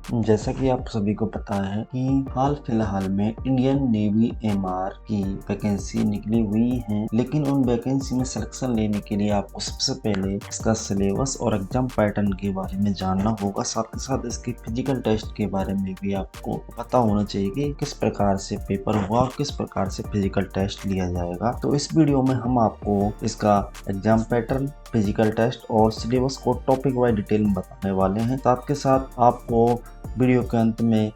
जैसा कि आप सभी को पता है कि हाल फिलहाल में इंडियन नेवी एमआर की वैकेंसी निकली हुई है, लेकिन उन वैकेंसी में सिलेक्शन लेने के लिए आपको सबसे पहले इसका सिलेबस और एग्जाम पैटर्न के बारे में जानना होगा। साथ ही साथ इसके फिजिकल टेस्ट के बारे में भी आपको पता होना चाहिए कि किस प्रकार से पेपर हुआ और किस प्रकार से फिजिकल टेस्ट लिया जाएगा। तो इस वीडियो में हम आपको इसका एग्जाम पैटर्न, फिजिकल टेस्ट और सिलेबस को टॉपिक वाइज डिटेल में बताने वाले हैं। साथ के साथ आपको वीडियो के अंत में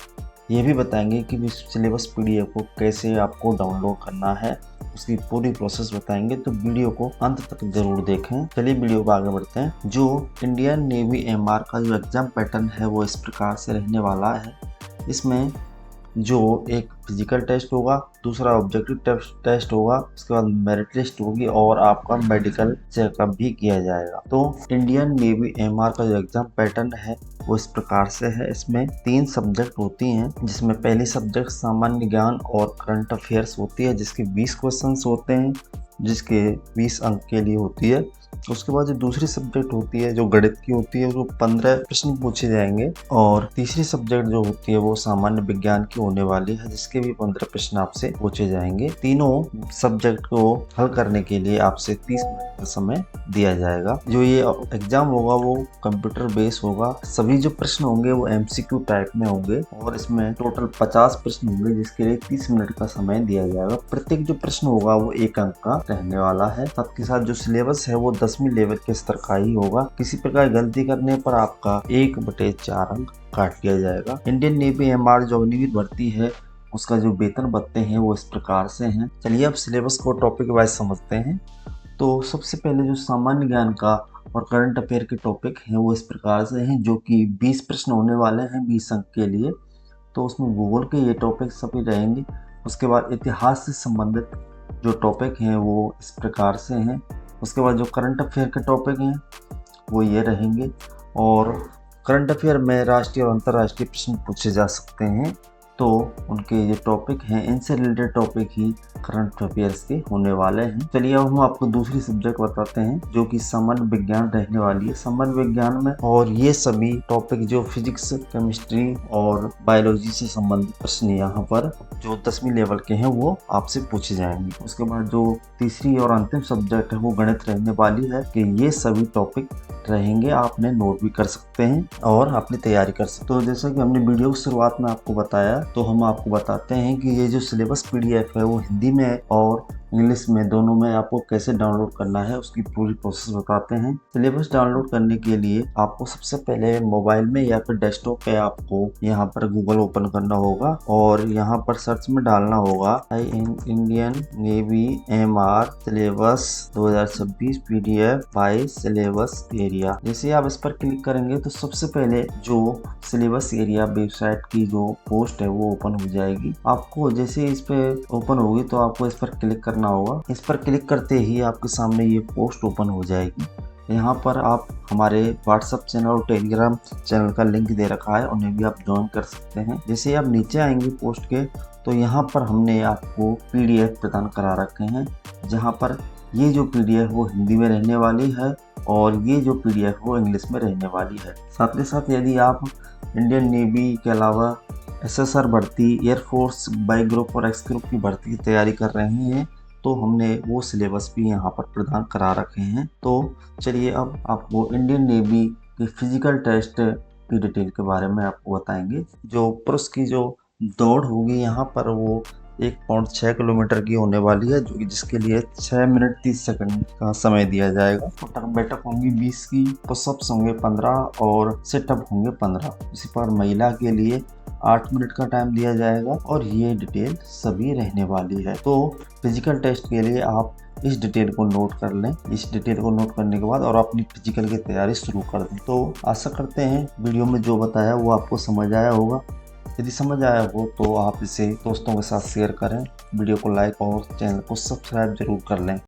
ये भी बताएंगे कि इस सिलेबस पीडीएफ को कैसे आपको डाउनलोड करना है, उसकी पूरी प्रोसेस बताएंगे। तो वीडियो को अंत तक जरूर देखें। चलिए वीडियो को आगे बढ़ते हैं। जो इंडियन नेवी एमआर का जो एग्जाम पैटर्न है वो इस प्रकार से रहने वाला है। इसमें जो एक फिजिकल टेस्ट होगा, दूसरा ऑब्जेक्टिव टेस्ट होगा, उसके बाद मेरिट लिस्ट होगी और आपका मेडिकल चेकअप भी किया जाएगा। तो इंडियन नेवी एमआर का जो एग्जाम पैटर्न है वो इस प्रकार से है। इसमें 3 सब्जेक्ट होती हैं, जिसमें पहली सब्जेक्ट सामान्य ज्ञान और करंट अफेयर्स होती है, जिसके 20 क्वेश्चंस होते हैं, जिसके 20 अंक के लिए होती है। उसके बाद जो दूसरी सब्जेक्ट होती है जो गणित की होती है, वो 15 प्रश्न पूछे जाएंगे। और तीसरी सब्जेक्ट जो होती है वो सामान्य विज्ञान की होने वाली है, जिसके भी 15 प्रश्न आपसे पूछे जाएंगे। तीनों सब्जेक्ट को हल करने के लिए आपसे 30 मिनट का समय दिया जाएगा। जो ये एग्जाम होगा वो कंप्यूटर बेस होगा। सभी जो प्रश्न होंगे वो एमसीक्यू टाइप में होंगे और इसमें टोटल 50 प्रश्न होंगे, जिसके लिए 30 मिनट का समय दिया जाएगा। प्रत्येक जो प्रश्न होगा वो 1 अंक का रहने वाला है। साथ के साथ जो सिलेबस है वो 10वीं लेवल के स्तर का ही होगा। किसी प्रकार गलती करने पर आपका 1/4 अंक काट दिया जाएगा। इंडियन नेवी एमआर जो अग्निवीर भर्ती है उसका जो वेतन भत्ते हैं वो इस प्रकार से हैं। चलिए अब सिलेबस को टॉपिक वाइज समझते हैं। तो सबसे पहले जो सामान्य ज्ञान का और करंट अफेयर के टॉपिक हैं वो इस प्रकार से हैं, जो कि 20 प्रश्न होने वाले हैं 20 अंक के लिए। तो उसमें भूगोल के ये टॉपिक सभी रहेंगे। उसके बाद इतिहास से संबंधित जो टॉपिक हैं वो इस प्रकार से हैं। उसके बाद जो करंट अफेयर के टॉपिक हैं वो ये रहेंगे। और करंट अफेयर में राष्ट्रीय और अंतर्राष्ट्रीय प्रश्न पूछे जा सकते हैं, तो उनके ये टॉपिक हैं, इनसे रिलेटेड टॉपिक ही करंट अफेयर्स के होने वाले हैं। चलिए अब हम आपको दूसरी सब्जेक्ट बताते हैं, जो कि सामान्य विज्ञान रहने वाली है। सामान्य विज्ञान में और ये सभी टॉपिक जो फिजिक्स, केमिस्ट्री और बायोलॉजी से संबंधित प्रश्न यहाँ पर जो 10वीं लेवल के हैं वो आपसे पूछे जाएंगे। उसके बाद जो तीसरी और अंतिम सब्जेक्ट है वो गणित रहने वाली है कि ये सभी टॉपिक रहेंगे। आपने नोट भी कर सकते हैं और अपनी तैयारी कर सकते हैं। तो जैसा कि हमने वीडियो की शुरुआत में आपको बताया, तो हम आपको बताते हैं कि ये जो सिलेबस पीडीएफ है वो हिंदी में और इंग्लिश में दोनों में आपको कैसे डाउनलोड करना है उसकी पूरी प्रोसेस बताते हैं। सिलेबस डाउनलोड करने के लिए आपको सबसे पहले मोबाइल में या फिर डेस्कटॉप पे आपको यहाँ पर गूगल ओपन करना होगा और यहाँ पर सर्च में डालना होगा Indian Navy MR syllabus 2026 PDF by syllabus area. जैसे आप इस पर क्लिक करेंगे तो सबसे पहले जो सिलेबस एरिया वेबसाइट की जो पोस्ट है वो ओपन हो जाएगी। आपको जैसे इस पे ओपन होगी तो आपको इस पर क्लिक करना होगा। इस पर क्लिक करते ही आपके सामने ये पोस्ट ओपन हो जाएगी। यहाँ पर आप हमारे व्हाट्सएप चैनल और टेलीग्राम चैनल का लिंक दे रखा है, उन्हें भी आप ज्वाइन कर सकते हैं। जैसे आप नीचे आएंगे पोस्ट के, तो यहाँ पर हमने आपको पीडीएफ प्रदान करा रखे हैं, जहाँ पर ये जो पीडीएफ वो हिंदी में रहने वाली है और ये जो पीडीएफ वो इंग्लिश में रहने वाली है। साथ ही साथ यदि आप इंडियन नेवी के अलावा एसएसआर भर्ती, एयरफोर्स बाई ग्रुप और एक्स ग्रुप की भर्ती की तैयारी कर रहे हैं, तो हमने वो सिलेबस भी यहाँ पर प्रदान करा रखे हैं। तो चलिए अब आपको इंडियन नेवी के फिजिकल टेस्ट की डिटेल के बारे में आपको बताएंगे। जो पुरुष की जो दौड़ होगी यहाँ पर वो 1.6 किलोमीटर की होने वाली है, जो कि जिसके लिए 6 मिनट 30 सेकंड का समय दिया जाएगा। उठक बैठक होंगी 20 की, पुशअप्स होंगे 15 और सिटअप होंगे 15। इसी पर महिला के लिए 8 मिनट का टाइम दिया जाएगा और ये डिटेल सभी रहने वाली है। तो फिजिकल टेस्ट के लिए आप इस डिटेल को नोट कर लें। इस डिटेल को नोट करने के बाद और अपनी फिजिकल की तैयारी शुरू कर दें। तो आशा करते हैं वीडियो में जो बताया वो आपको समझ आया होगा। यदि समझ आया हो तो आप इसे दोस्तों के साथ शेयर करें, वीडियो को लाइक और चैनल को सब्सक्राइब जरूर कर लें।